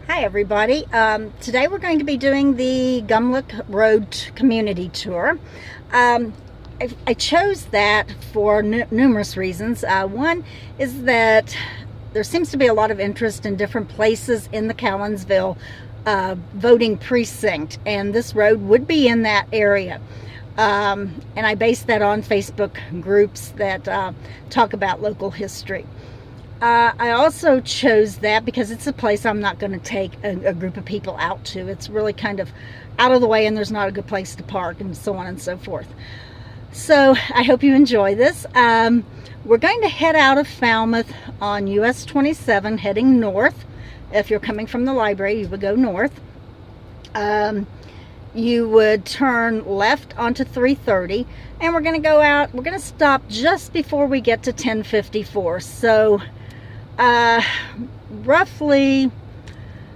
Hi everybody. Today we're going to be doing the Gumlick Road Community Tour. I chose that for numerous reasons. One is that there seems to be a lot of interest in different places in the Callensville voting precinct, and this road would be in that area. And I based that on Facebook groups that talk about local history. I also chose that because it's a place I'm not going to take a group of people out to. It's really kind of out of the way, and there's not a good place to park, and so on and so forth. So I hope you enjoy this. We're going to head out of Falmouth on US 27, heading north. If you're coming from the library, you would go north. You would turn left onto 330, and we're going to go out. We're going to stop just before we get to 1054. So roughly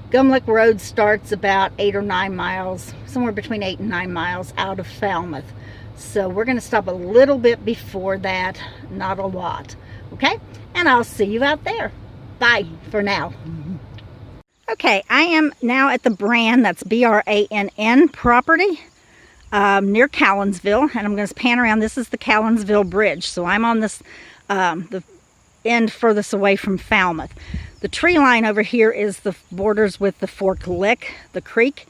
Gumlick Road starts about 8 or 9 miles, somewhere between 8 and 9 miles out of Falmouth. So we're going to stop a little bit before that, not a lot. Okay, and I'll see you out there. Bye for now. Okay, I am now at the Brann, that's B-R-A-N-N property, near Callensville, and I'm going to pan around. This is the Callensville Bridge, so I'm on this, the end furthest away from Falmouth. The tree line over here is the borders with the Fork Lick, the creek.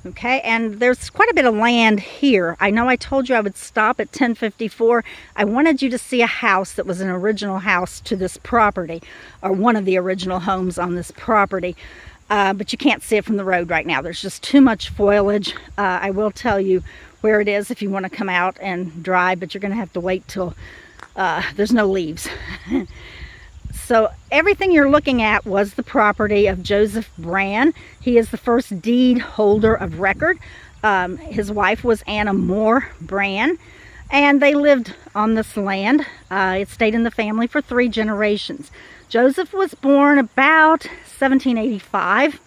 Okay, and there's quite a bit of land here. I know I told you I would stop at 1054. I wanted you to see a house that was an original house to this property, or one of the original homes on this property. But you can't see it from the road right now. There's just too much foliage. I will tell you where it is if you want to come out and drive, but you're going to have to wait till there's no leaves. So everything you're looking at was the property of Joseph Brann. He is the first deed holder of record. His wife was Anna Moore Brann, and they lived on this land. It stayed in the family for 3 generations. Joseph was born about 1785,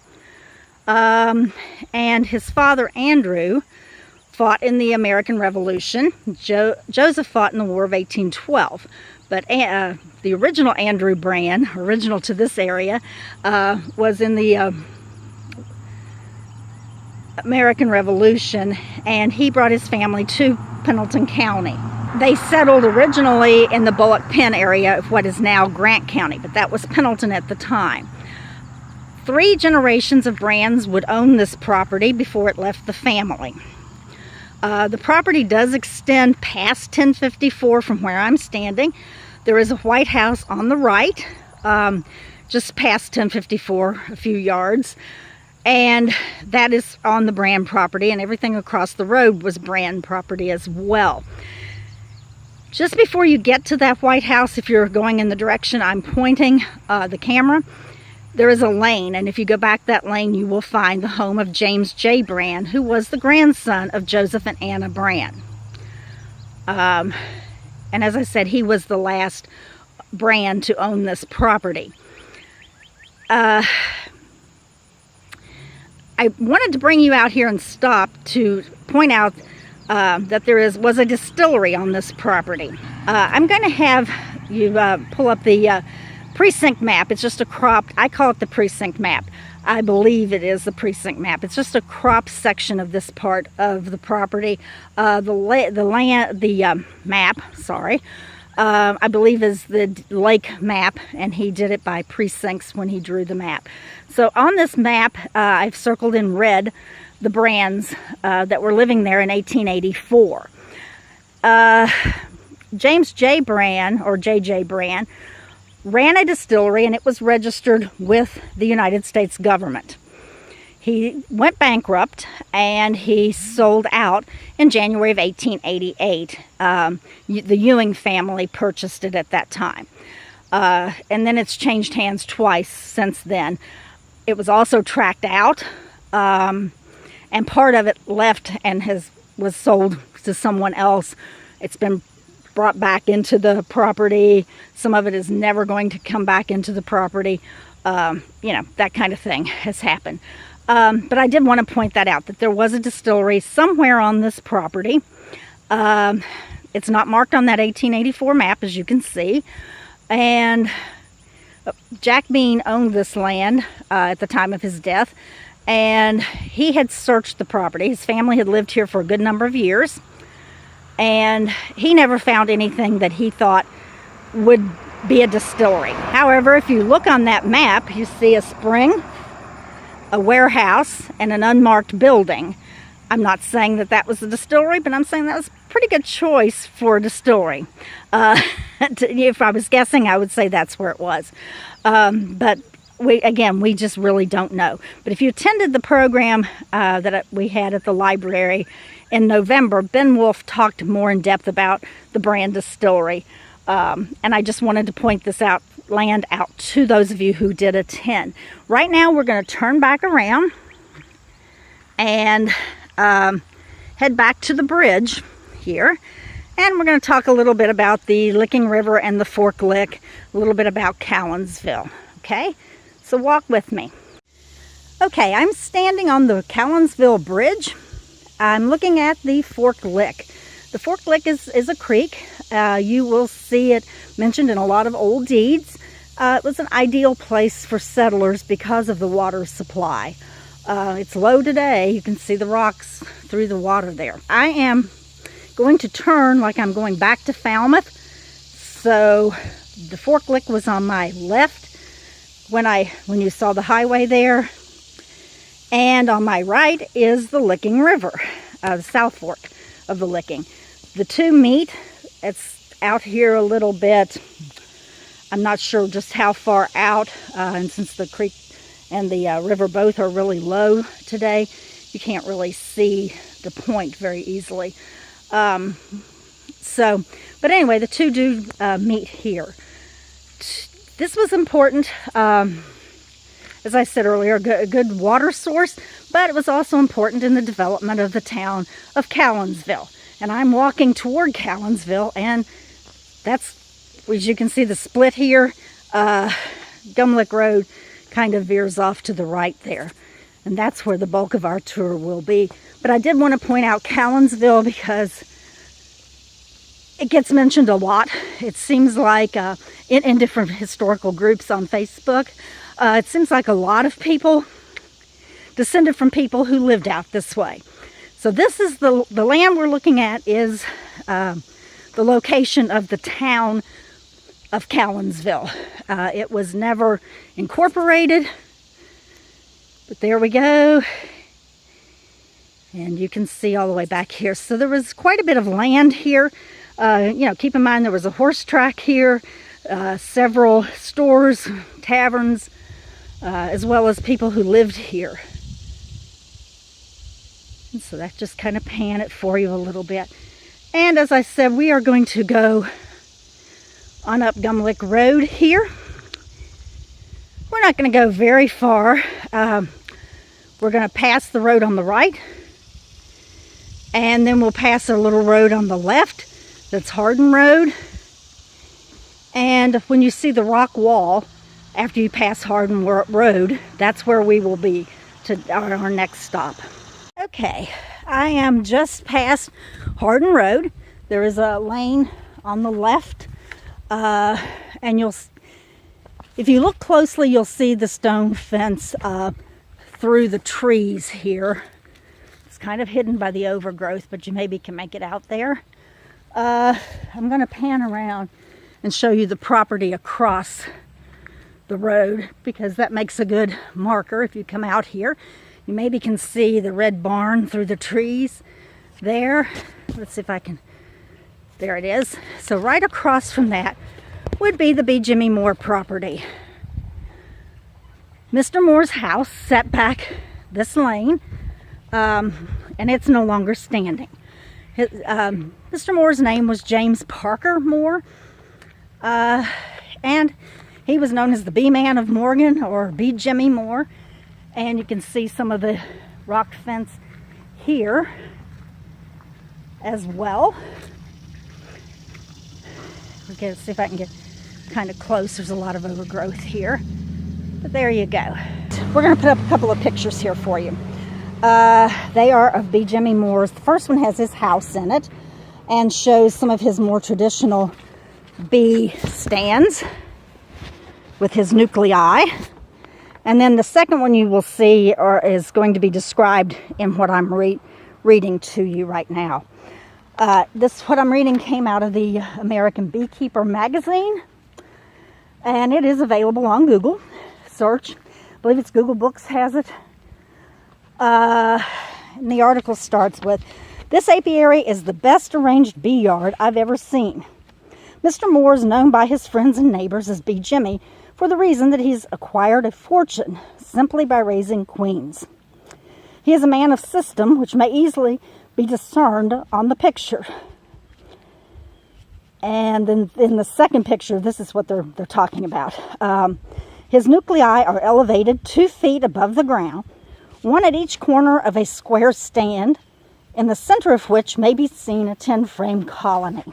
and his father Andrew fought in the American Revolution. Joseph fought in the War of 1812. But the original Andrew Brann, original to this area, was in the American Revolution, and he brought his family to Pendleton County. They settled originally in the Bullock Pen area of what is now Grant County, but that was Pendleton at the time. 3 generations of Branns would own this property before it left the family. The property does extend past 1054 from where I'm standing. There is a white house on the right, just past 1054, a few yards. And that is on the Brann property, and everything across the road was Brann property as well. Just before you get to that white house, if you're going in the direction I'm pointing the camera, there is a lane, and if you go back that lane, you will find the home of James J. Brann, who was the grandson of Joseph and Anna Brann. And as I said, he was the last Brann to own this property. I wanted to bring you out here and stop to point out that there was a distillery on this property. I'm going to have you pull up the precinct map. It's just a cropped, I call it the precinct map. I believe it is the precinct map. It's just a cropped section of this part of the property. The map, sorry, I believe is the lake map, and he did it by precincts when he drew the map. So on this map, I've circled in red the Branns that were living there in 1884. James J. Brann, or J.J. Brann, ran a distillery, and it was registered with the United States government. He went bankrupt, and he sold out in January of 1888. The Ewing family purchased it at that time. And then it's changed hands twice since then. It was also tracked out, and part of it left and was sold to someone else. It's been brought back into the property. Some of it is never going to come back into the property. You know, that kind of thing has happened. But I did want to point that out, that there was a distillery somewhere on this property. It's not marked on that 1884 map, as you can see. And Jack Bean owned this land at the time of his death, and he had searched the property. His family had lived here for a good number of years, and he never found anything that he thought would be a distillery. However, if you look on that map, you see a spring, a warehouse, and an unmarked building. I'm not saying that that was a distillery, but I'm saying that was a pretty good choice for a distillery. If I was guessing, I would say that's where it was. But we just really don't know. But if you attended the program that we had at the library in November, Ben Wolf talked more in depth about the Brann Distillery. And I just wanted to point this land out to those of you who did attend. Right now, we're going to turn back around and head back to the bridge here, and we're going to talk a little bit about the Licking River and the Fork Lick, a little bit about Callensville. Okay, so walk with me. Okay, I'm standing on the Callensville Bridge. I'm looking at the Fork Lick. The Fork Lick is a creek. You will see it mentioned in a lot of old deeds. It was an ideal place for settlers because of the water supply. It's low today. You can see the rocks through the water there. I am going to turn like I'm going back to Falmouth. So the Fork Lick was on my left when you saw the highway there. And on my right is the Licking River, the South Fork of the Licking. The two meet. It's out here a little bit. I'm not sure just how far out, and since the creek and the river both are really low today, you can't really see the point very easily. But anyway, the two do meet here. This was important, as I said earlier, a good water source, but it was also important in the development of the town of Callensville. And I'm walking toward Callensville, and that's, as you can see, the split here. Gumlick Road kind of veers off to the right there, and that's where the bulk of our tour will be. But I did want to point out Callensville because it gets mentioned a lot. It seems like in different historical groups on Facebook, it seems like a lot of people descended from people who lived out this way. So this is the land we're looking at is the location of the town of Callensville. It was never incorporated, but there we go. And you can see all the way back here. So there was quite a bit of land here. Keep in mind there was a horse track here, several stores, taverns, as well as people who lived here. And so that just kind of pan it for you a little bit. And as I said, we are going to go on up Gumlick Road here. We're not going to go very far. We're going to pass the road on the right, and then we'll pass a little road on the left that's Hardin Road. And when you see the rock wall after you pass Hardin Road, that's where we will be to our next stop. Okay, I am just past Hardin Road. There is a lane on the left, and if you look closely, you'll see the stone fence through the trees here. It's kind of hidden by the overgrowth, but you maybe can make it out there. I'm going to pan around and show you the property across the road, because that makes a good marker. If you come out here, you maybe can see the red barn through the trees there. Let's see if I can. There it is. So right across from that would be the B. Jimmy Moore property. Mr. Moore's house set back this lane, and it's no longer standing. Mr. Moore's name was James Parker Moore, and he was known as the B-Man of Morgan, or B. Jimmy Moore. And you can see some of the rock fence here as well. Okay, let's see if I can get kind of close. There's a lot of overgrowth here, but there you go. We're going to put up a couple of pictures here for you. They are of B. Jimmy Moore's. The first one has his house in it and shows some of his more traditional bee stands. with his nuclei. And then the second one you will see is going to be described in what I'm reading to you right now. What I'm reading came out of the American Beekeeper magazine, and it is available on Google search. I believe it's Google Books has it. And the article starts with, "This apiary is the best arranged bee yard I've ever seen. Mr. Moore is known by his friends and neighbors as Bee Jimmy for the reason that he's acquired a fortune simply by raising queens. He is a man of system, which may easily be discerned on the picture." And then in the second picture, this is what they're talking about. His nuclei are elevated 2 feet above the ground, one at each corner of a square stand, in the center of which may be seen a 10-frame colony.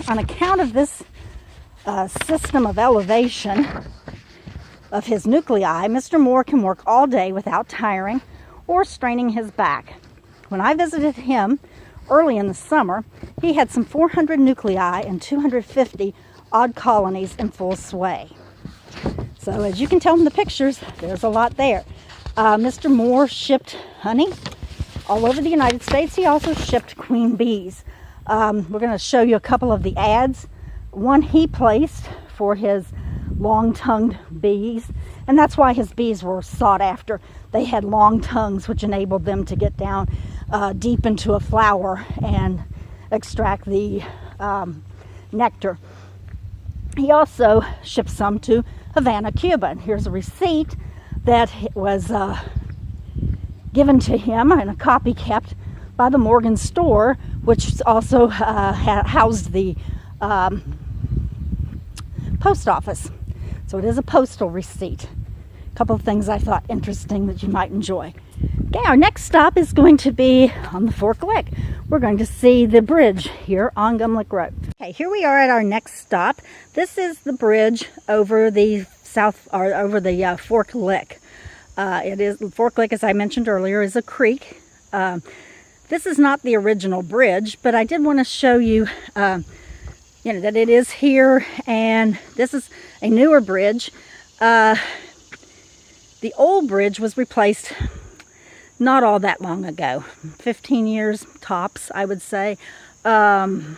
On account of this system of elevation of his nuclei, Mr. Moore can work all day without tiring or straining his back. When I visited him early in the summer, he had some 400 nuclei and 250 odd colonies in full sway. So as you can tell from the pictures, there's a lot there. Mr. Moore shipped honey all over the United States. He also shipped queen bees. We're going to show you a couple of the ads. One he placed for his long-tongued bees, and that's why his bees were sought after. They had long tongues, which enabled them to get down deep into a flower and extract the nectar. He also shipped some to Havana, Cuba. And here's a receipt that was given to him, and a copy kept by the Morgan store, which also housed the post office. So it is a postal receipt. A couple of things I thought interesting that you might enjoy. Okay, our next stop is going to be on the Fork Lick. We're going to see the bridge here on Gumlick Road. Okay, here we are at our next stop. This is the bridge over the Fork Lick. Fork Lick, as I mentioned earlier, is a creek. This is not the original bridge, but I did want to show you, that it is here, and this is a newer bridge. The old bridge was replaced not all that long ago, 15 years tops, I would say. But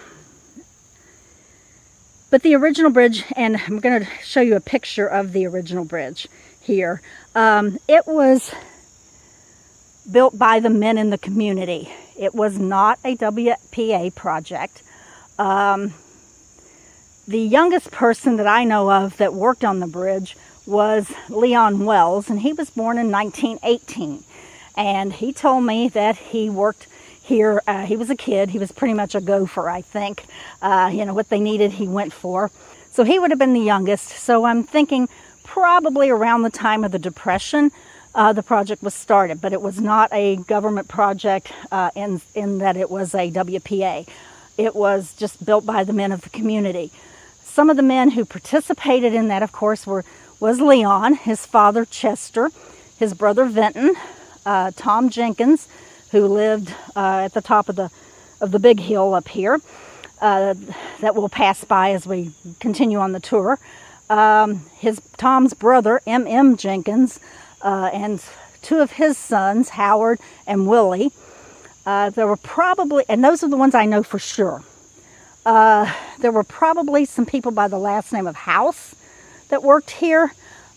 the original bridge, and I'm going to show you a picture of the original bridge here. It was built by the men in the community. It was not a WPA project. The youngest person that I know of that worked on the bridge was Leon Wells, and he was born in 1918. And he told me that he worked here. He was a kid. He was pretty much a gopher, I think. What they needed, he went for. So he would have been the youngest. So I'm thinking probably around the time of the Depression, the project was started. But it was not a government project in that it was a WPA. It was just built by the men of the community. Some of the men who participated in that, of course, was Leon, his father Chester, his brother Vinton, Tom Jenkins, who lived at the top of the big hill up here that we'll pass by as we continue on the tour. Tom's brother M.M. Jenkins and two of his sons, Howard and Willie. There were probably, and those are the ones I know for sure. There were probably some people by the last name of House that worked here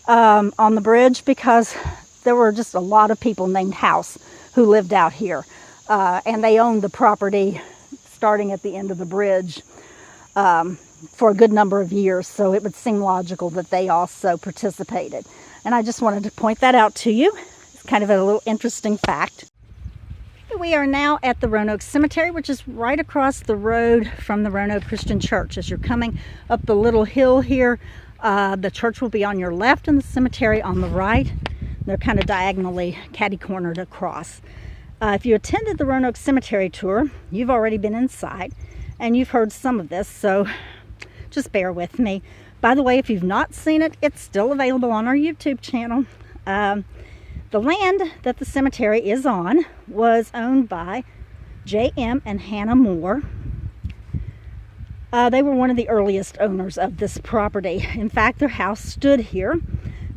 on the bridge, because there were just a lot of people named House who lived out here. And they owned the property starting at the end of the bridge for a good number of years. So it would seem logical that they also participated. And I just wanted to point that out to you. It's kind of a little interesting fact. We are now at the Roanoke Cemetery, which is right across the road from the Roanoke Christian Church. As you're coming up the little hill here, the church will be on your left and the cemetery on the right. They're kind of diagonally catty-cornered across. If you attended the Roanoke Cemetery tour, you've already been inside and you've heard some of this, so just bear with me. By the way, if you've not seen it, it's still available on our YouTube channel. The land that the cemetery is on was owned by J.M. and Hannah Moore. They were one of the earliest owners of this property. In fact, their house stood here.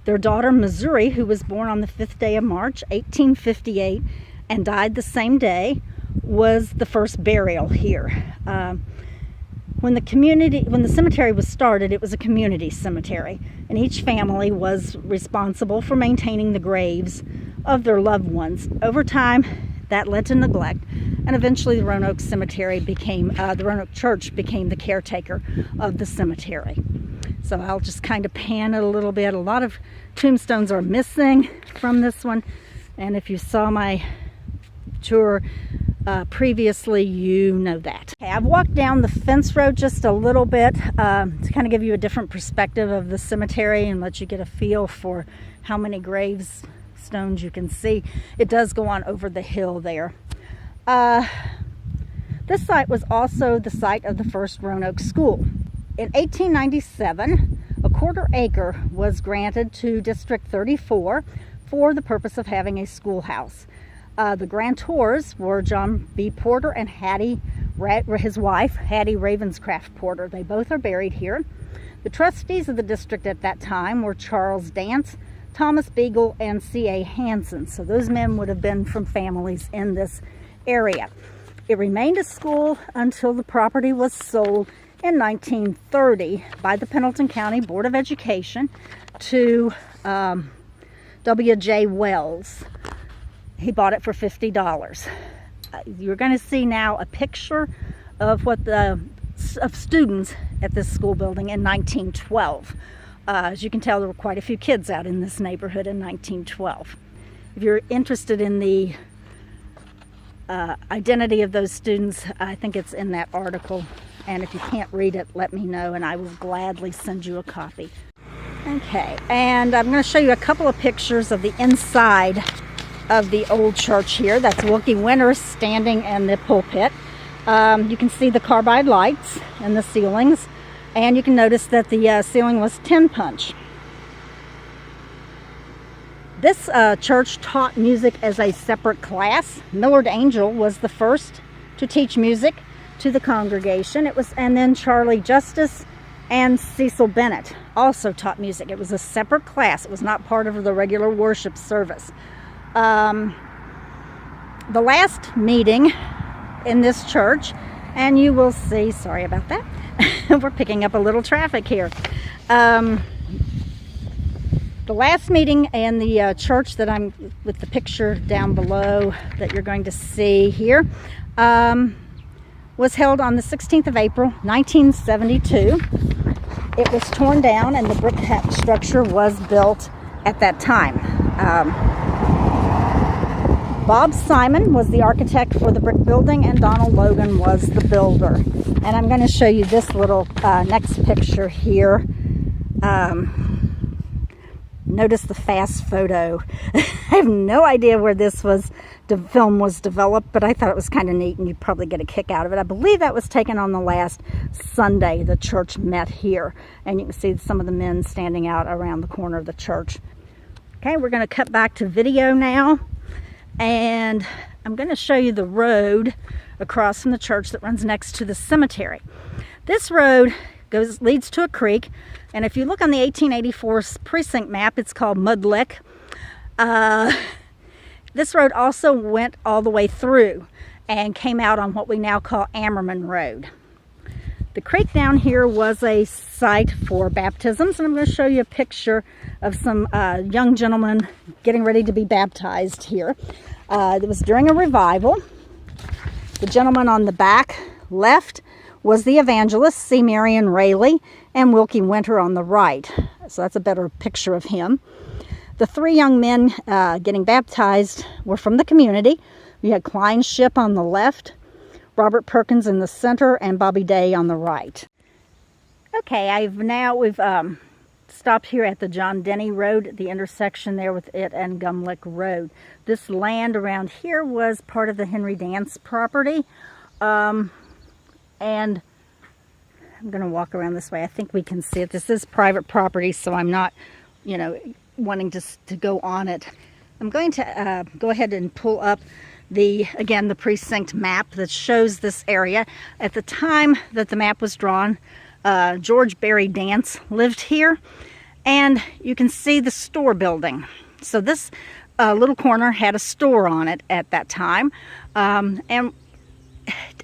Their daughter, Missouri, who was born on the 5th day of March, 1858, and died the same day, was the first burial here. When the cemetery was started, it was a community cemetery, and each family was responsible for maintaining the graves of their loved ones. Over time, that led to neglect, and eventually the Roanoke Church became the caretaker of the cemetery. So I'll just kind of pan it a little bit. A lot of tombstones are missing from this one, and if you saw my tour previously, you know that. Okay, I've walked down the fence road just a little bit to kind of give you a different perspective of the cemetery and let you get a feel for how many gravestones you can see. It does go on over the hill there. This site was also the site of the first Roanoke school. In 1897, a 1/4 acre was granted to District 34 for the purpose of having a schoolhouse. The grantors were John B. Porter and his wife, Hattie Ravenscraft Porter. They both are buried here. The trustees of the district at that time were Charles Dance, Thomas Beagle, and C.A. Hansen. So those men would have been from families in this area. It remained a school until the property was sold in 1930 by the Pendleton County Board of Education to W.J. Wells. He bought it for $50. You're going to see now a picture of of students at this school building in 1912. As you can tell, there were quite a few kids out in this neighborhood in 1912. If you're interested in the identity of those students, I think it's in that article. And if you can't read it, let me know and I will gladly send you a copy. Okay, and I'm going to show you a couple of pictures of the inside of the old church here. That's Wilkie Winter standing in the pulpit. You can see the carbide lights in the ceilings, and you can notice that the ceiling was tin punch. This church taught music as a separate class. Millard Angel was the first to teach music to the congregation. And then Charlie Justice and Cecil Bennett also taught music. It was a separate class. It was not part of the regular worship service. The last meeting in this church, and you will see, sorry about that, we're picking up a little traffic here. The last meeting in the church that I'm with the picture down below that you're going to see here was held on the 16th of April, 1972. It was torn down and the brick structure was built at that time. Bob Simon was the architect for the brick building and Donald Logan was the builder. And I'm going to show you this little next picture here. Notice the fast photo. I have no idea where this film was developed, but I thought it was kind of neat and you'd probably get a kick out of it. I believe that was taken on the last Sunday the church met here. And you can see some of the men standing out around the corner of the church. Okay, we're going to cut back to video now. And I'm going to show you the road across from the church that runs next to the cemetery. This road leads to a creek, and if you look on the 1884 precinct map, it's called Mud Lick. This road also went all the way through and came out on what we now call Ammerman Road. The creek down here was a site for baptisms, and I'm going to show you a picture of some young gentlemen getting ready to be baptized here. It was during a revival. The gentleman on the back left was the evangelist, C. Marion Rayleigh, and Wilkie Winter on the right. So that's a better picture of him. The three young men getting baptized were from the community. We had Klein Ship on the left, Robert Perkins in the center, and Bobby Day on the right. Okay, we've stopped here at the John Denny Road, at the intersection there with it and Gumlick Road. This land around here was part of the Henry Dance property. And I'm going to walk around this way. I think we can see it. This is private property, so I'm not, wanting to go on it. I'm going to go ahead and pull up again, the precinct map that shows this area. At the time that the map was drawn, George Barry Dance lived here, and you can see the store building. So this little corner had a store on it at that time, and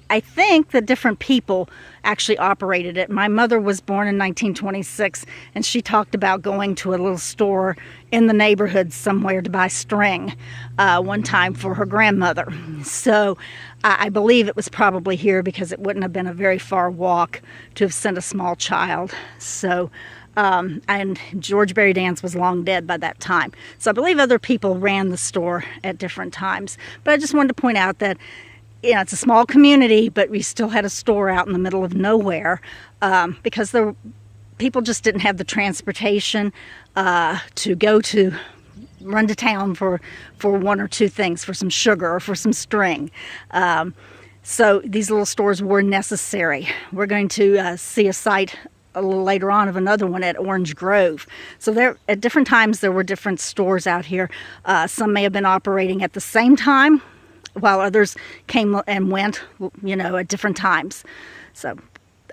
I think that different people actually operated it. My mother was born in 1926, and she talked about going to a little store in the neighborhood somewhere to buy string one time for her grandmother. So I believe it was probably here, because it wouldn't have been a very far walk to have sent a small child. So and George Barry Dance was long dead by that time. So I believe other people ran the store at different times. But I just wanted to point out that, you know, it's a small community, but we still had a store out in the middle of nowhere, because people just didn't have the transportation to run to town for one or two things, for some sugar or for some string. So these little stores were necessary. We're going to see a site a little later on of another one at Orange Grove. So there, at different times, there were different stores out here. Some may have been operating at the same time, while others came and went, you know, at different times. So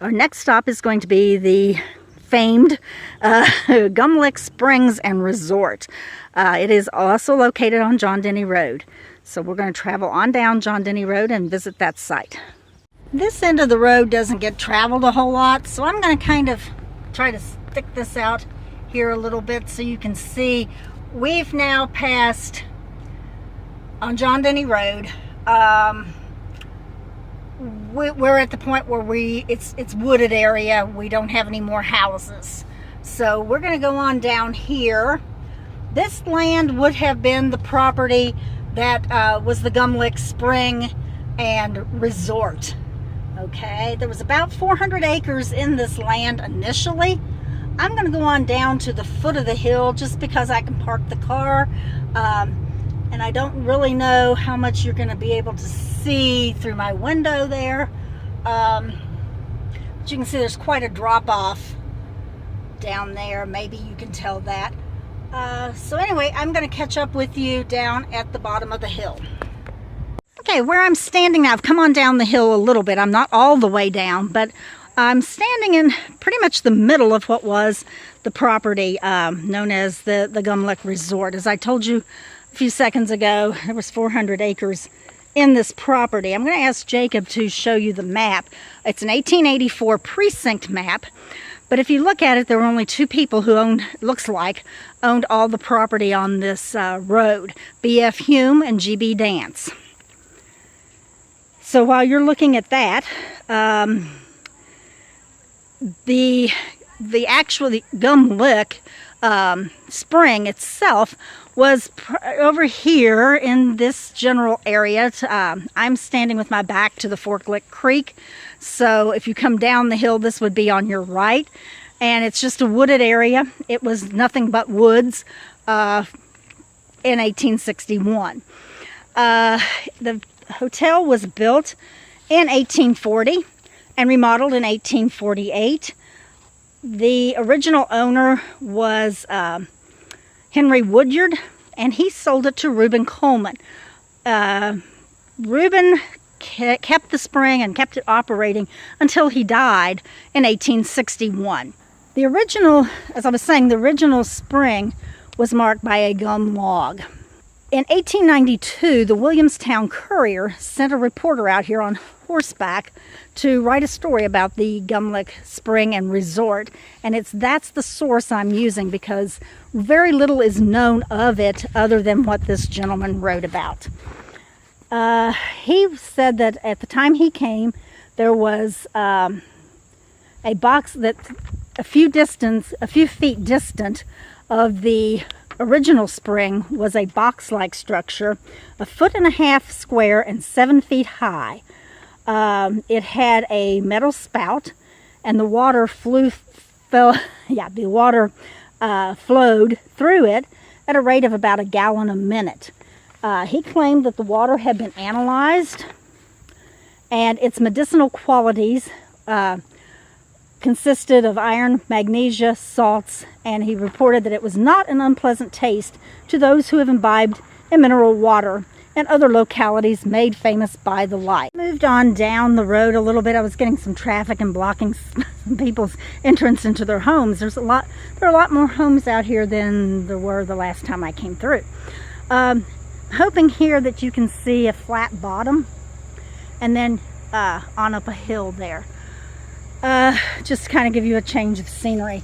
our next stop is going to be the famed Gum Lick Springs and Resort. It is also located on John Denny Road. So we're going to travel on down John Denny Road and visit that site. This end of the road doesn't get traveled a whole lot, so I'm going to kind of try to stick this out here a little bit so you can see. We've now passed on John Denny Road. We're at the point where it's wooded area. We don't have any more houses. So we're going to go on down here. This land would have been the property that was the Gum Lick Spring and Resort. Okay, there was about 400 acres in this land initially. I'm going to go on down to the foot of the hill just because I can park the car. And I don't really know how much you're going to be able to see through my window there. But you can see there's quite a drop off down there. Maybe you can tell that. So anyway, I'm going to catch up with you down at the bottom of the hill. Okay, where I'm standing now, I've come on down the hill a little bit. I'm not all the way down, but I'm standing in pretty much the middle of what was the property known as the Gum Lick Resort. As I told you a few seconds ago, there was 400 acres in this property. I'm going to ask Jacob to show you the map. It's an 1884 precinct map, but if you look at it, there were only two people who owned all the property on this road, B.F. Hume and G.B. Dance. So while you're looking at that, the Gum Lick Spring itself was over here in this general area. I'm standing with my back to the Fork Lick Creek. So if you come down the hill, this would be on your right. And it's just a wooded area. It was nothing but woods in 1861. The hotel was built in 1840 and remodeled in 1848. The original owner was Henry Woodyard, and he sold it to Reuben Coleman. Reuben kept the spring and kept it operating until he died in 1861. The original, as I was saying, the original spring was marked by a gum log. In 1892, the Williamstown Courier sent a reporter out here on horseback to write a story about the Gum Lick Spring and Resort, and that's the source I'm using because very little is known of it other than what this gentleman wrote about. He said that at the time he came, there was a box that a few feet distant of the original spring was a box-like structure, 1.5 feet square and 7 feet high. It had a metal spout, and the water flowed through it at a rate of about a gallon a minute. He claimed that the water had been analyzed, and its medicinal qualities consisted of iron, magnesia, salts, and he reported that it was not an unpleasant taste to those who have imbibed in mineral water and other localities made famous by the light. Moved on down the road a little bit. I was getting some traffic and blocking some people's entrance into their homes. There are a lot more homes out here than there were the last time I came through. Hoping here that you can see a flat bottom and then on up a hill there. Just kind of give you a change of scenery.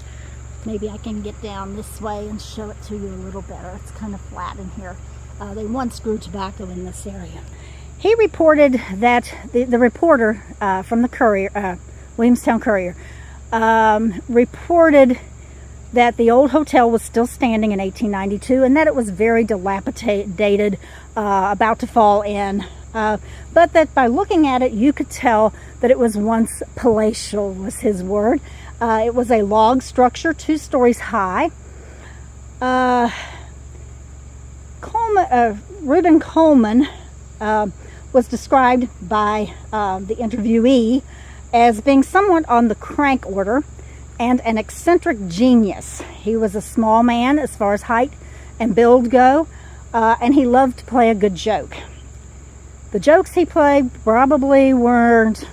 Maybe I can get down this way and show it to you a little better. It's kind of flat in here. They once grew tobacco in this area. He reported that the reporter from the Courier, Williamstown Courier, reported that the old hotel was still standing in 1892 and that it was very dilapidated, about to fall in. But that by looking at it, you could tell that it was once palatial, was his word. It was a log structure, 2 stories high. Reuben Coleman was described by the interviewee as being somewhat on the crank order and an eccentric genius. He was a small man as far as height and build go, and he loved to play a good joke. The jokes he played probably weren't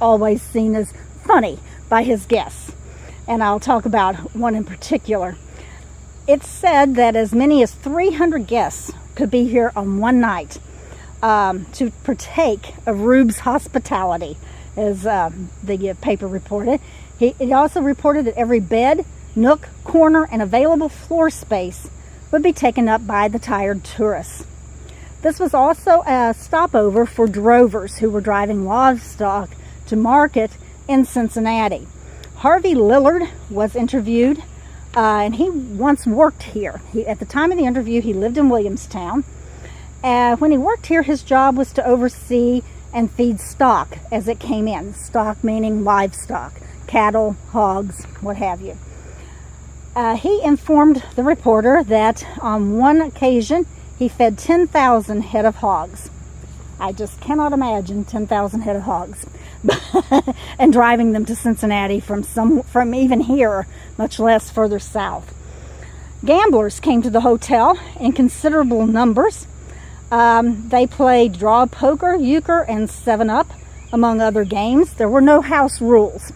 always seen as funny by his guests, and I'll talk about one in particular. It's said that as many as 300 guests could be here on one night to partake of Rube's hospitality, as the paper reported. He also reported that every bed, nook, corner, and available floor space would be taken up by the tired tourists. This was also a stopover for drovers who were driving livestock to market in Cincinnati. Harvey Lillard was interviewed, and he once worked here. At the time of the interview, he lived in Williamstown. When he worked here, his job was to oversee and feed stock as it came in. Stock meaning livestock, cattle, hogs, what have you. He informed the reporter that on one occasion, he fed 10,000 head of hogs. I just cannot imagine 10,000 head of hogs and driving them to Cincinnati from even here, much less further south. Gamblers came to the hotel in considerable numbers. They played draw poker, euchre, and 7-up, among other games. There were no house rules.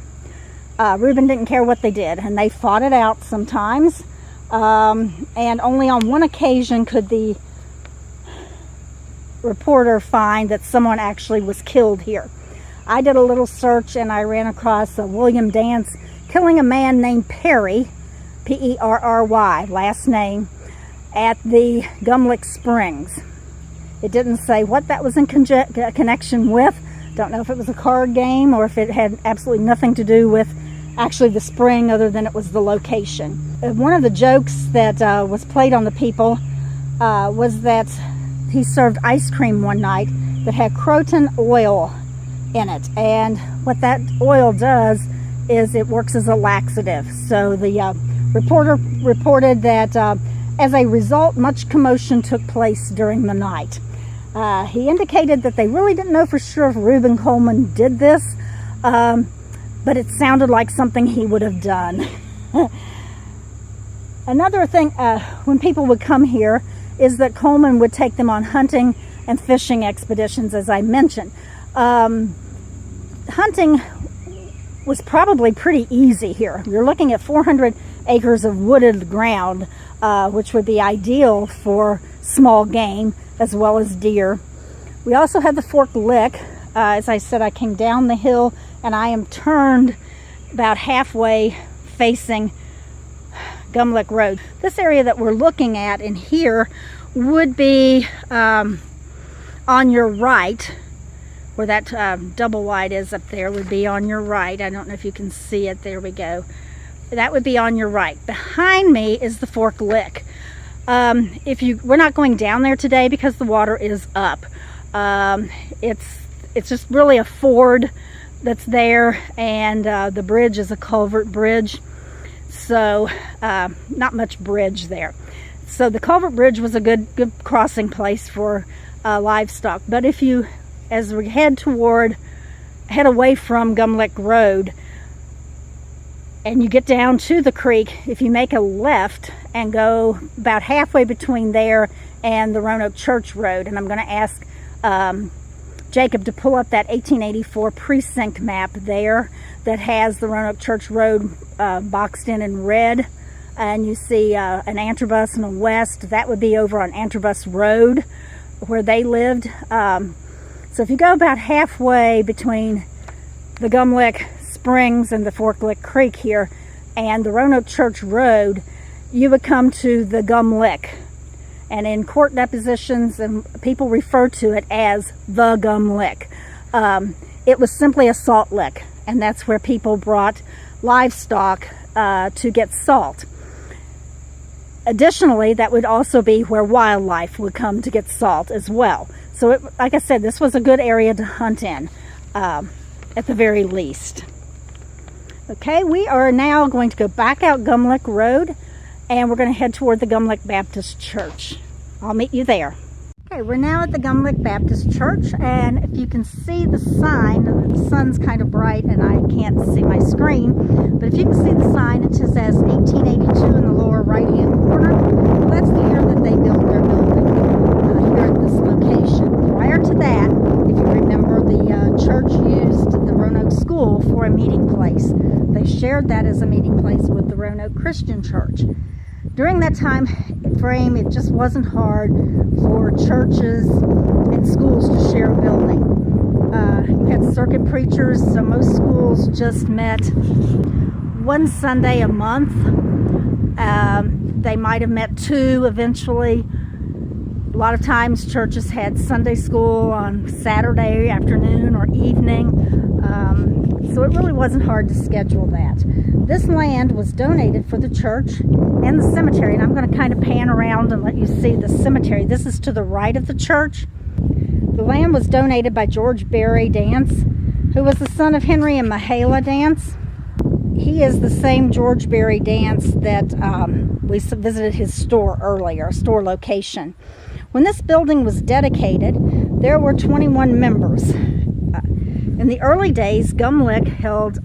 Reuben didn't care what they did, and they fought it out sometimes. And only on one occasion could the reporter find that someone actually was killed here. I did a little search and I ran across William Dance killing a man named Perry, P-E-R-R-Y, last name, at the Gumlick Springs. It didn't say what that was in connection with. Don't know if it was a card game or if it had absolutely nothing to do with actually the spring other than it was the location. One of the jokes that was played on the people was that he served ice cream one night that had croton oil in it, and what that oil does is it works as a laxative. So the reporter reported that as a result, much commotion took place during the night. He indicated that they really didn't know for sure if Reuben Coleman did this, but it sounded like something he would have done. Another thing, when people would come here, is that Coleman would take them on hunting and fishing expeditions, as I mentioned. Hunting was probably pretty easy here. You're looking at 400 acres of wooded ground, which would be ideal for small game as well as deer. We also had the Forked Lick. As I said, I came down the hill and I am turned about halfway facing Gumlick Road. This area that we're looking at in here would be on your right, where that double wide is up there would be on your right. I don't know if you can see it. There we go. That would be on your right. Behind me is the Forked Lick. We're not going down there today because the water is up. It's just really a ford that's there, and the bridge is a culvert bridge. So not much bridge there. So the culvert bridge was a good crossing place for livestock. But if you, as we head away from Gumlick Road, and you get down to the creek, if you make a left and go about halfway between there and the Roanoke Church Road. And I'm going to ask Jacob to pull up that 1884 precinct map there that has the Roanoke Church Road boxed in red. And you see an Antrobus and a West. That would be over on Antrobus Road where they lived. So if you go about halfway between the Gum Lick Springs and the Fork Lick Creek here and the Roanoke Church Road, you would come to the Gum Lick. And in court depositions, and people refer to it as the Gum Lick. It was simply a salt lick, and that's where people brought livestock to get salt. Additionally, that would also be where wildlife would come to get salt as well. So, like I said, this was a good area to hunt in, at the very least. Okay, we are now going to go back out Gum Lick Road, and we're going to head toward the Gum Lick Baptist Church. I'll meet you there. Okay, we're now at the Gum Lick Baptist Church, and if you can see the sign, the sun's kind of bright and I can't see my screen, but if you can see the sign, it says 1882 in the lower right-hand corner. Well, that's the year that they built their building here at this location. Prior to that, if you remember, the church used the Roanoke School for a meeting place. They shared that as a meeting place with the Roanoke Christian Church. During that time frame, it just wasn't hard for churches and schools to share a building. You had circuit preachers, so most schools just met one Sunday a month. They might have met two eventually. A lot of times churches had Sunday school on Saturday afternoon or evening. So it really wasn't hard to schedule that. This land was donated for the church and the cemetery, and I'm going to kind of pan around and let you see the cemetery. This is to the right of the church. The land was donated by George Berry Dance, who was the son of Henry and Mahala Dance. He is the same George Berry Dance that we visited his store earlier, store location. When this building was dedicated, there were 21 members. In the early days, Gum Lick held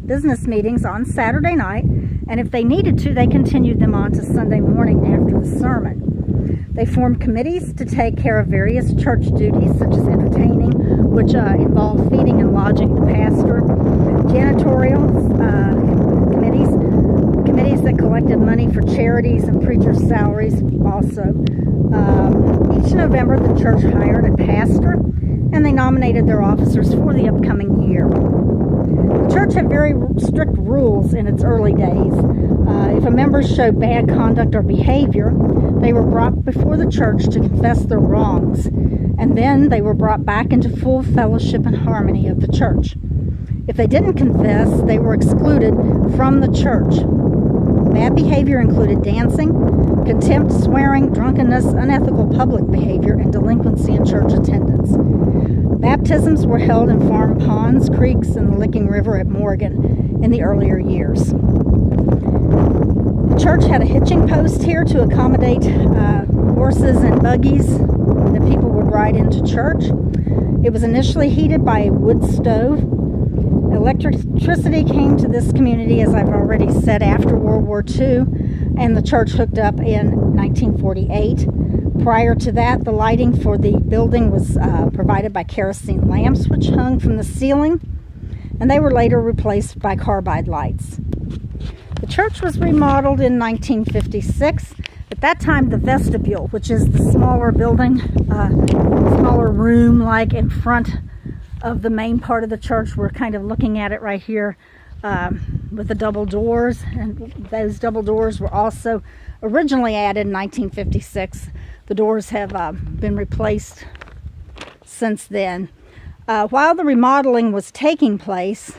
business meetings on Saturday night, and if they needed to, they continued them on to Sunday morning after the sermon. They formed committees to take care of various church duties, such as entertaining, which involved feeding and lodging the pastor, janitorial committees that collected money for charities and preachers' salaries also. Each November, the church hired a pastor, and they nominated their officers for the upcoming year. The church had very strict rules in its early days. If a member showed bad conduct or behavior, they were brought before the church to confess their wrongs, and then they were brought back into full fellowship and harmony of the church. If they didn't confess, they were excluded from the church. Bad behavior included dancing, contempt, swearing, drunkenness, unethical public behavior, and delinquency in church attendance. Baptisms were held in farm ponds, creeks, and the Licking River at Morgan in the earlier years. The church had a hitching post here to accommodate horses and buggies that people would ride into church. It was initially heated by a wood stove. Electricity came to this community, as I've already said, after World War II, and the church hooked up in 1948. Prior to that, the lighting for the building was provided by kerosene lamps, which hung from the ceiling, and they were later replaced by carbide lights. The church was remodeled in 1956. At that time, the vestibule, which is the smaller building, smaller room like in front of the main part of the church. We're kind of looking at it right here with the double doors, and those double doors were also originally added in 1956. The doors have been replaced since then. While the remodeling was taking place,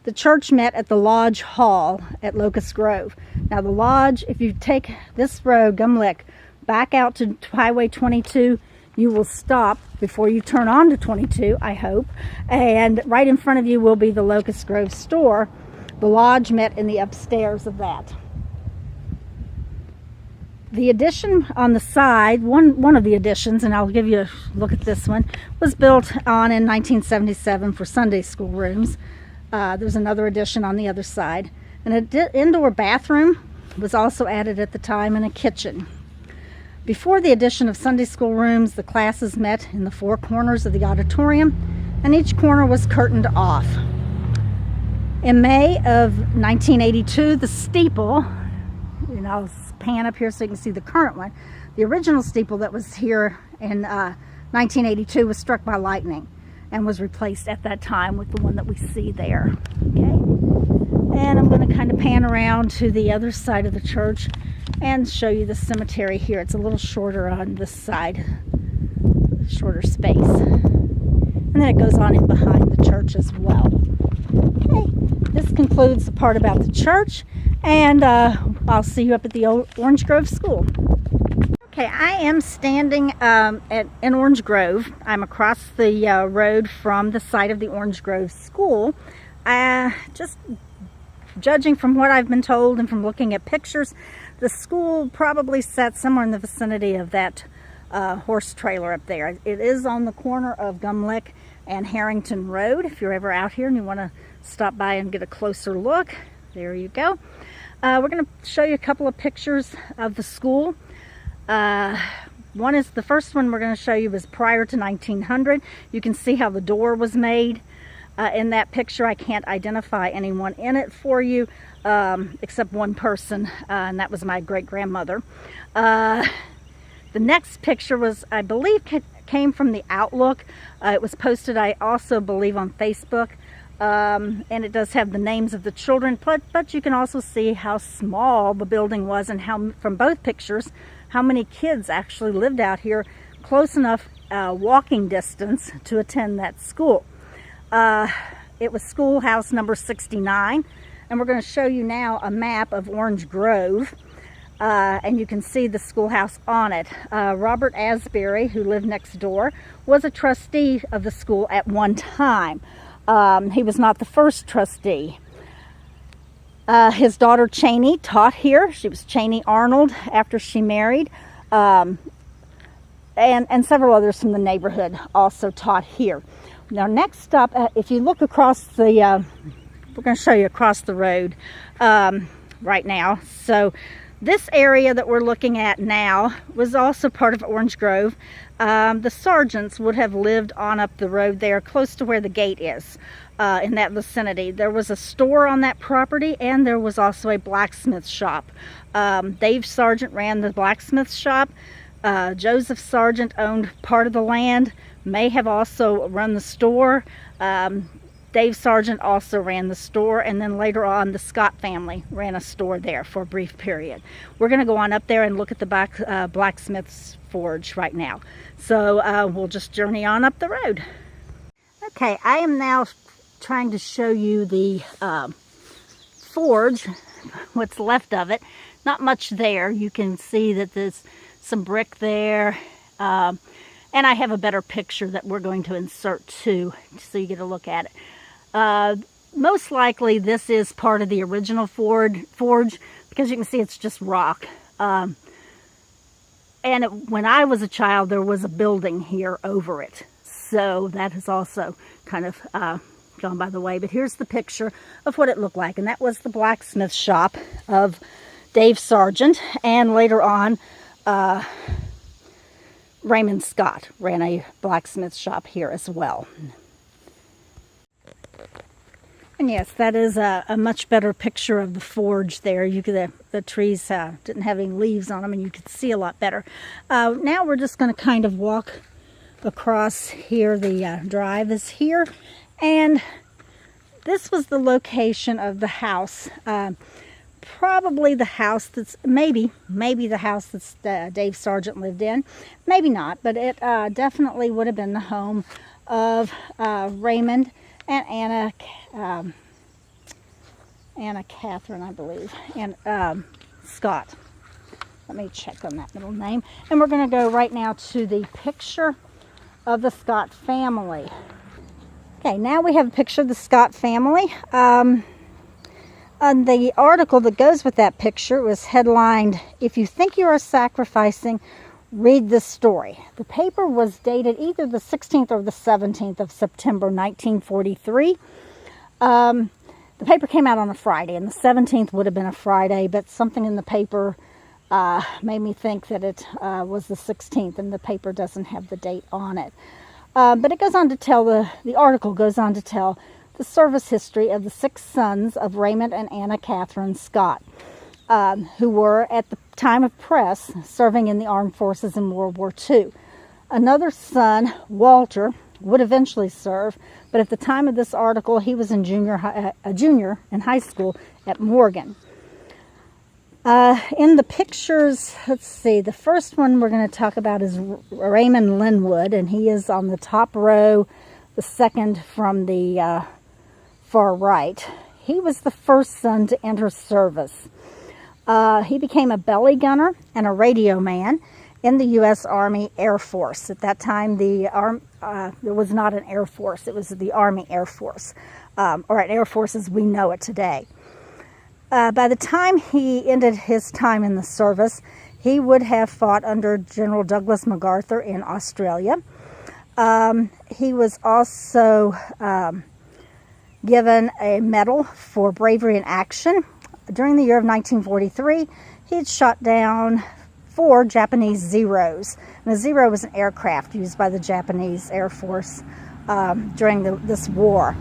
the church met at the Lodge Hall at Locust Grove. Now the Lodge, if you take this road, Gum Lick, back out to Highway 22, you will stop before you turn on to 22, I hope, and right in front of you will be the Locust Grove store. The Lodge met in the upstairs of that. The addition on the side, one of the additions, and I'll give you a look at this one, was built on in 1977 for Sunday school rooms. There's another addition on the other side. An indoor bathroom was also added at the time, and a kitchen. Before the addition of Sunday school rooms, the classes met in the four corners of the auditorium, and each corner was curtained off. In May of 1982, the steeple, I'll pan up here so you can see the current one. The original steeple that was here in 1982 was struck by lightning and was replaced at that time with the one that we see there. Okay, and I'm going to kind of pan around to the other side of the church and show you the cemetery here. It's a little shorter on this side, shorter space, and then it goes on in behind the church as well. Okay, this concludes the part about the church, and I'll see you up at the Orange Grove School. Okay, I am standing in Orange Grove. I'm across the road from the site of the Orange Grove School. Just judging from what I've been told and from looking at pictures, the school probably sat somewhere in the vicinity of that horse trailer up there. It is on the corner of Gumlick and Harrington Road. If you're ever out here and you want to stop by and get a closer look, there you go. We're going to show you a couple of pictures of the school. The first one we're going to show you was prior to 1900. You can see how the door was made in that picture. I can't identify anyone in it for you except one person, and that was my great-grandmother. The next picture was, I believe, came from the Outlook. It was posted, I also believe, on Facebook. And it does have the names of the children, but you can also see how small the building was, and how, from both pictures, how many kids actually lived out here close enough walking distance to attend that school. It was schoolhouse number 69, and we're going to show you now a map of Orange Grove, and you can see the schoolhouse on it. Robert Asbury, who lived next door, was a trustee of the school at one time. He was not the first trustee. His daughter Cheney taught here. She was Cheney Arnold after she married. And several others from the neighborhood also taught here. Now next up, if you look across the, we're going to show you across the road right now. So this area that we're looking at now was also part of Orange Grove. The Sargents would have lived on up the road there, close to where the gate is, in that vicinity. There was a store on that property, and there was also a blacksmith shop. Dave Sargent ran the blacksmith shop. Joseph Sargent owned part of the land, may have also run the store. Dave Sargent also ran the store, and then later on the Scott family ran a store there for a brief period. We're going to go on up there and look at the blacksmith's forge right now. So we'll just journey on up the road. Okay, I am now trying to show you the forge, what's left of it. Not much there. You can see that there's some brick there. And I have a better picture that we're going to insert too, so you get a look at it. Most likely this is part of the original forge, because you can see it's just rock. And when I was a child, there was a building here over it. So that has also kind of gone by the way. But here's the picture of what it looked like. And that was the blacksmith shop of Dave Sargent. And later on, Raymond Scott ran a blacksmith shop here as well. And yes, that is a much better picture of the forge there. You could, the trees didn't have any leaves on them, and you could see a lot better. Now we're just going to kind of walk across here. The drive is here, and this was the location of the house. Probably the house that's, maybe the house that's Dave Sargent lived in. Maybe not, but it definitely would have been the home of Raymond and Anna Catherine, I believe, and Scott. Let me check on that middle name. And we're going to go right now to the picture of the Scott family. Okay, now we have a picture of the Scott family. And the article that goes with that picture was headlined, "If you think you are sacrificing, read this story." The paper was dated either the 16th or the 17th of September 1943. The paper came out on a Friday, and the 17th would have been a Friday, but something in the paper made me think that it was the 16th, and the paper doesn't have the date on it. But it goes on to tell, the article goes on to tell the service history of the 6 sons of Raymond and Anna Catherine Scott, who were, at the time of press, serving in the armed forces in World War II. Another son, Walter, would eventually serve, but at the time of this article, he was a junior in high school at Morgan. In the pictures, let's see, the first one we're going to talk about is Raymond Linwood, and he is on the top row, the second from the far right. He was the first son to enter service. He became a belly gunner and a radio man in the U.S. Army Air Force. At that time, there was not an Air Force. It was the Army Air Force, or an Air Force as we know it today. By the time he ended his time in the service, he would have fought under General Douglas MacArthur in Australia. He was also given a medal for bravery in action. During the year of 1943, he had shot down 4 Japanese Zeros. And a Zero was an aircraft used by the Japanese Air Force during this war.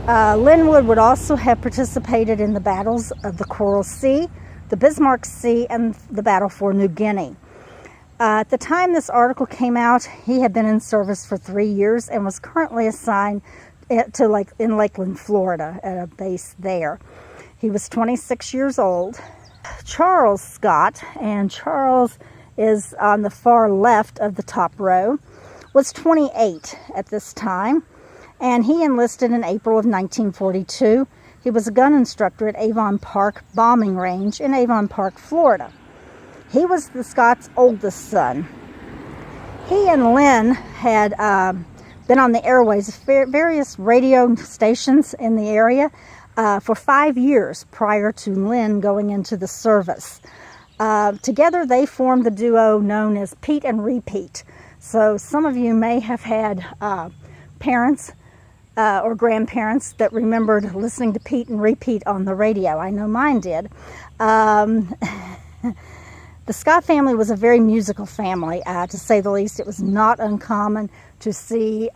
Linwood would also have participated in the battles of the Coral Sea, the Bismarck Sea, and the Battle for New Guinea. At the time this article came out, he had been in service for 3 years and was currently assigned to in Lakeland, Florida, at a base there. He was 26 years old. Charles Scott, and Charles is on the far left of the top row, was 28 at this time, and he enlisted in April of 1942. He was a gun instructor at Avon Park Bombing Range in Avon Park, Florida. He was the Scott's oldest son. He and Lynn had been on the airways of various radio stations in the area for 5 years prior to Lynn going into the service. Together they formed the duo known as Pete and Repeat. So some of you may have had parents or grandparents that remembered listening to Pete and Repeat on the radio. I know mine did. The Scott family was a very musical family, to say the least. It was not uncommon to see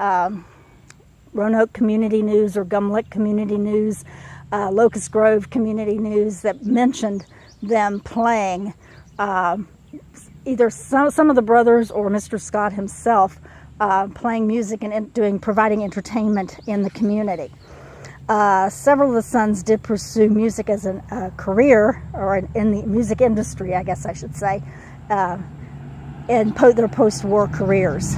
Roanoke Community News or Gumlick Community News, Locust Grove Community News that mentioned them playing either some of the brothers or Mr. Scott himself playing music and providing entertainment in the community. Several of the sons did pursue music as a career, or in the music industry, I guess I should say, in their post-war careers.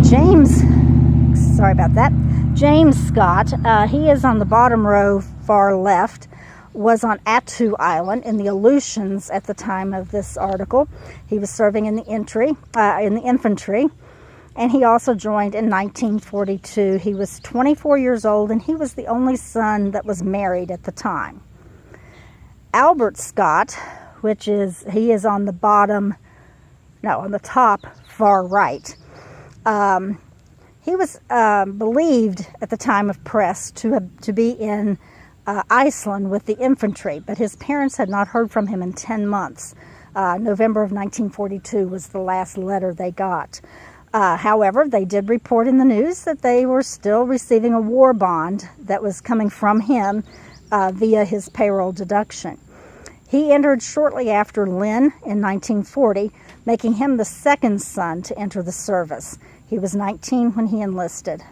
James Scott, he is on the bottom row, far left, was on Attu Island in the Aleutians at the time of this article. He was serving in the infantry, and he also joined in 1942. He was 24 years old, and he was the only son that was married at the time. Albert Scott, he is on the top far right. He was believed at the time of press to be in Iceland with the infantry, but his parents had not heard from him in 10 months. November of 1942 was the last letter they got. However, they did report in the news that they were still receiving a war bond that was coming from him via his payroll deduction. He entered shortly after Lynn in 1940, making him the second son to enter the service. He was 19 when he enlisted.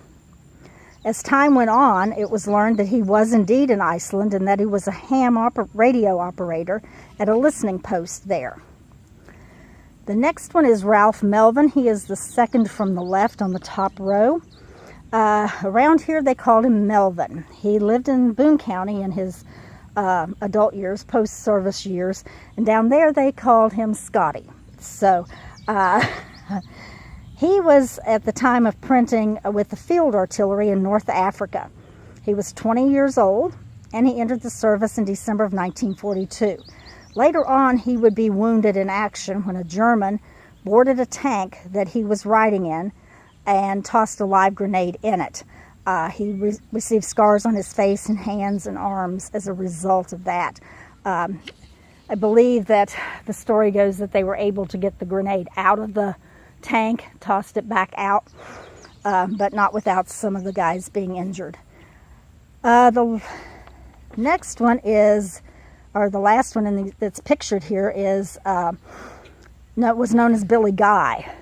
As time went on, it was learned that he was indeed in Iceland and that he was a ham radio operator at a listening post there. The next one is Ralph Melvin. He is the second from the left on the top row. Around here they called him Melvin. He lived in Boone County in his adult years, post-service years, and down there they called him Scotty. So he was at the time of printing with the field artillery in North Africa. He was 20 years old, and he entered the service in December of 1942. Later on, he would be wounded in action when a German boarded a tank that he was riding in and tossed a live grenade in it. He received scars on his face and hands and arms as a result of that. I believe that the story goes that they were able to get the grenade out of the tank, tossed it back out, but not without some of the guys being injured. The next one is, or the last one that's pictured here is, was known as Billy Guy.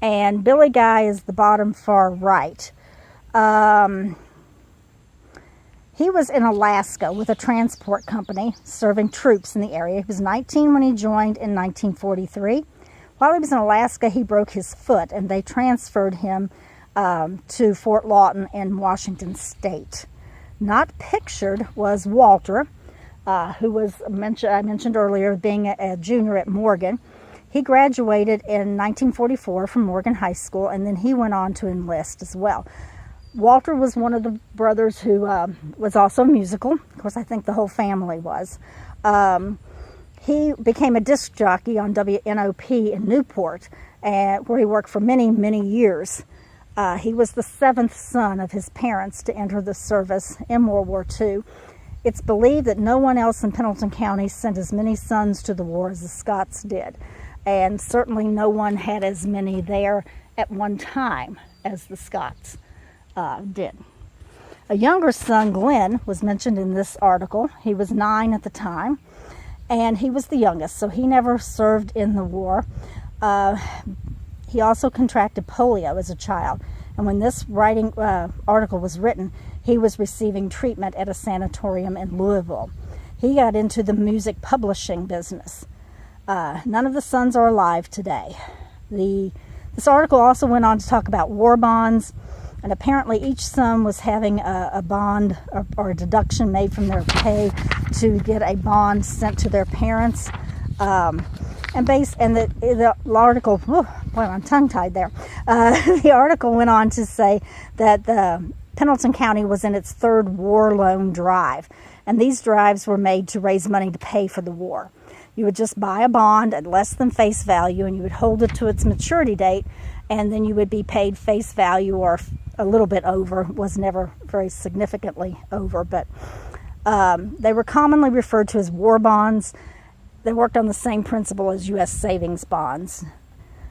And Billy Guy is the bottom far right. He was in Alaska with a transport company serving troops in the area. He was 19 when he joined in 1943. While he was in Alaska, he broke his foot, and they transferred him to Fort Lawton in Washington State. Not pictured was Walter, who was I mentioned earlier being a junior at Morgan. He graduated in 1944 from Morgan High School, and then he went on to enlist as well. Walter was one of the brothers who was also musical. Of course, I think the whole family was. He became a disc jockey on WNOP in Newport, where he worked for many, many years. He was the 7th son of his parents to enter the service in World War II. It's believed that no one else in Pendleton County sent as many sons to the war as the Scotts did. And certainly no one had as many there at one time as the Scotts did. A younger son, Glenn, was mentioned in this article. He was 9 at the time, and he was the youngest, so he never served in the war. He also contracted polio as a child, and when this article was written, he was receiving treatment at a sanatorium in Louisville. He got into the music publishing business. None of the sons are alive today. This article also went on to talk about war bonds, and apparently each son was having a bond or a deduction made from their pay to get a bond sent to their parents. The article, boy, I'm tongue-tied there. The article went on to say that the Pendleton County was in its 3rd war loan drive, and these drives were made to raise money to pay for the war. You would just buy a bond at less than face value, and you would hold it to its maturity date, and then you would be paid face value or a little bit over. It was never very significantly over, but they were commonly referred to as war bonds. They worked on the same principle as U.S. savings bonds.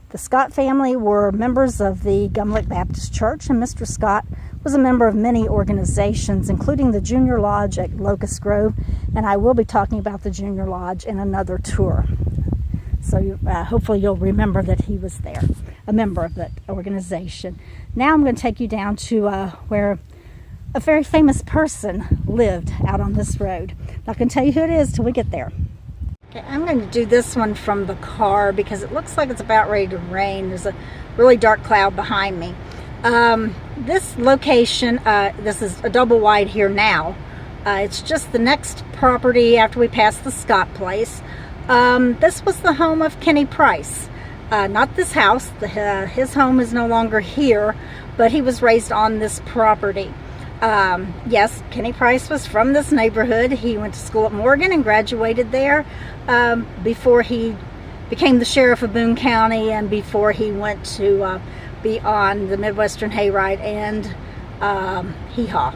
The Scott family were members of the Gumlick Baptist Church, and Mr. Scott was a member of many organizations, including the Junior Lodge at Locust Grove, and I will be talking about the Junior Lodge in another tour. So hopefully you'll remember that he was there, a member of that organization. Now I'm going to take you down to where a very famous person lived out on this road. Not going to tell you who it is till we get there. Okay, I'm going to do this one from the car because it looks like it's about ready to rain. There's a really dark cloud behind me. This location, this is a double wide here now. It's just the next property after we pass the Scott place. This was the home of Kenny Price. Not this house. His home is no longer here, but he was raised on this property. Yes, Kenny Price was from this neighborhood. He went to school at Morgan and graduated there before he became the sheriff of Boone County and before he went to be on the Midwestern Hayride and Hee Haw.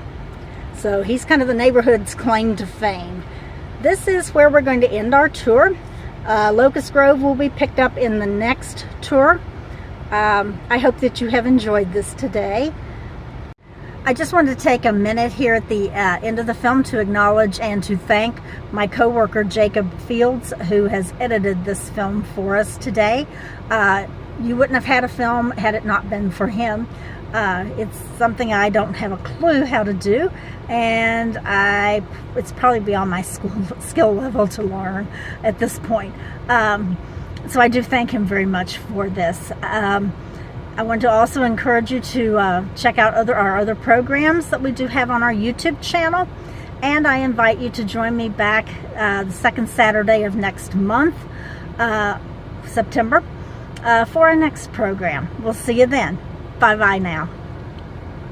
So he's kind of the neighborhood's claim to fame. This is where we're going to end our tour. Locust Grove will be picked up in the next tour. I hope that you have enjoyed this today. I just wanted to take a minute here at the end of the film to acknowledge and to thank my co-worker Jacob Fields, who has edited this film for us today. You wouldn't have had a film had it not been for him. It's something I don't have a clue how to do, and it's probably beyond my skill level to learn at this point. So I do thank him very much for this. I want to also encourage you to check out our other programs that we do have on our YouTube channel, and I invite you to join me back the second Saturday of next month, September, for our next program. We'll see you then. Bye-bye now.